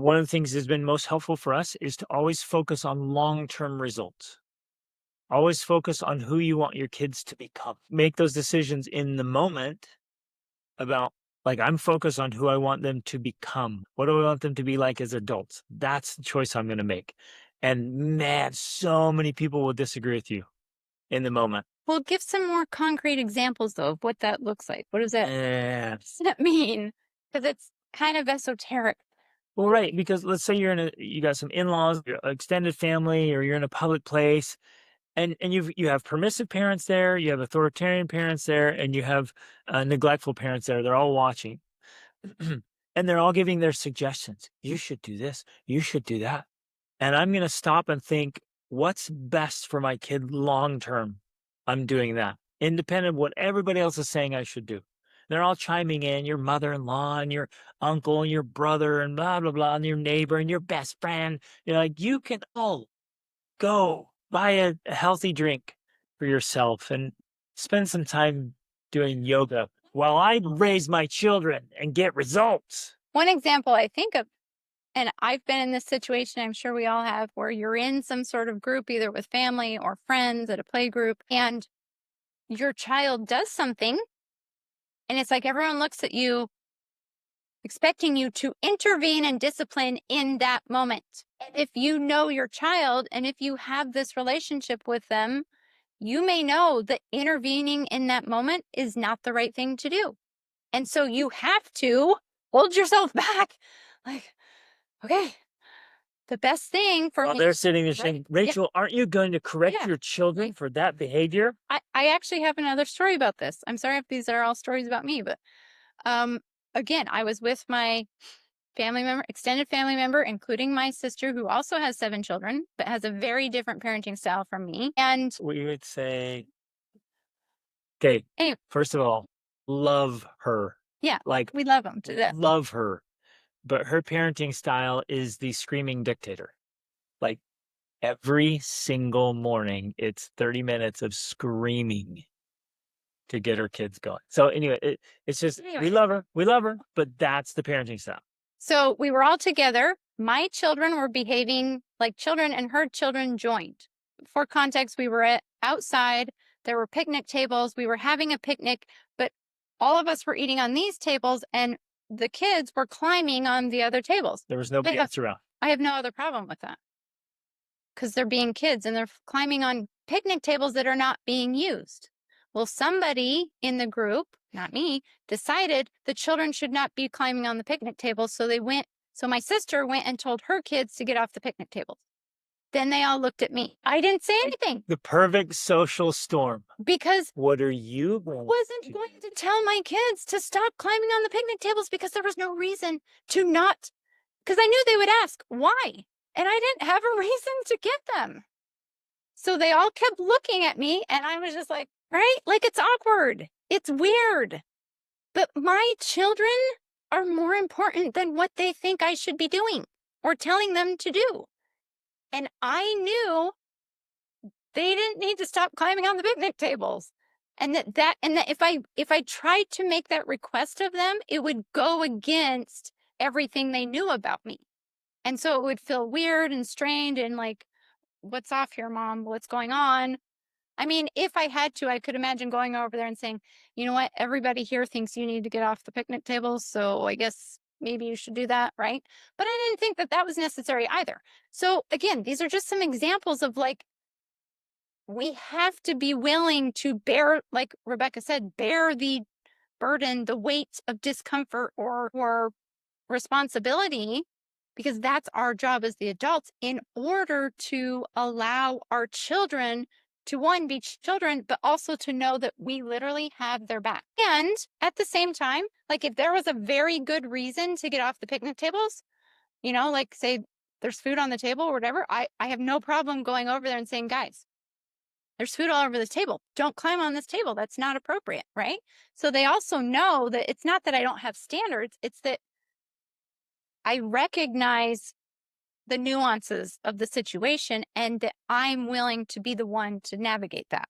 one of the things that's been most helpful for us is to always focus on long-term results. Always focus on who you want your kids to become. Make those decisions in the moment about, like, I'm focused on who I want them to become. What do I want them to be like as adults? That's the choice I'm going to make. And man, so many people will disagree with you in the moment. Well, give some more concrete examples, though, of what that looks like. What And does that mean? Because it's kind of esoteric. well, right, because let's say you got some in-laws, your extended family, or you're in a public place, and you have permissive parents there, you have authoritarian parents there, and you have neglectful parents there. They're all watching, and they're all giving their suggestions. You should do this. You should do that. And I'm going to stop and think, what's best for my kid long term? I'm doing that, independent of what everybody else is saying I should do. They're all chiming in, your mother-in-law and your uncle and your brother and blah, blah, blah, and your neighbor and your best friend. You're like, you can all go buy a healthy drink for yourself and spend some time doing yoga while I raise my children and get results. One example I think of, and I've been in this situation, I'm sure we all have, where you're in some sort of group, either with family or friends at a play group, and your child does something, and it's like everyone looks at you expecting you to intervene and discipline in that moment. And if you know your child and if you have this relationship with them, you may know that intervening in that moment is not the right thing to do. And so you have to hold yourself back. Like, okay, the best thing for While me, they're sitting there right? saying, Yeah, Rachel, aren't you going to correct yeah. your children Right. for that behavior? I actually have another story about this. I'm sorry if these are all stories about me, but um, again, I was with my family member, extended family member, including my sister, who also has 7 children, but has a very different parenting style from me. And We would say, okay, anyway, first of all, love her. yeah, Like, we love them to death. love her. But her parenting style is the screaming dictator. Like, every single morning, it's 30 minutes of screaming to get her kids going. So anyway, it's just Anyway, we love her, but that's the parenting style. so we were all together. My children were behaving like children, and her children joined. For context, we were outside. There were picnic tables. We were having a picnic, but all of us were eating on these tables, and the kids were climbing on the other tables. There was I nobody have, else around. I have no other problem with that because they're being kids and they're climbing on picnic tables that are not being used. Well, somebody in the group, not me, decided the children should not be climbing on the picnic tables. So my sister went and told her kids to get off the picnic tables. Then they all looked at me. I didn't say anything The perfect social storm. because What are you I going wasn't to going do? to tell my kids to stop climbing on the picnic tables because there was no reason to not, because I knew they would ask why. And I didn't have a reason to get them. So they all kept looking at me and I was just like, right? Like it's awkward. It's weird. But my children are more important than what they think I should be doing or telling them to do. And I knew they didn't need to stop climbing on the picnic tables. And that if I tried to make that request of them, it would go against everything they knew about me. And so it would feel weird and strained and like, what's off here, mom? What's going on? I mean, if I had to, I could imagine going over there and saying, you know what, everybody here thinks you need to get off the picnic tables. So I guess maybe you should do that. Right. But I didn't think that that was necessary either. So again, these are just some examples of like, we have to be willing to bear, like Rebecca said, bear the burden, the weight of discomfort or responsibility, because that's our job as the adults in order to allow our children to one, be children, but also to know that we literally have their back. And at the same time, like if there was a very good reason to get off the picnic tables, like say there's food on the table or whatever, I have no problem going over there and saying, guys, there's food all over the table. Don't climb on this table. That's not appropriate, right? So they also know that it's not that I don't have standards, it's that I recognize the nuances of the situation and that I'm willing to be the one to navigate that.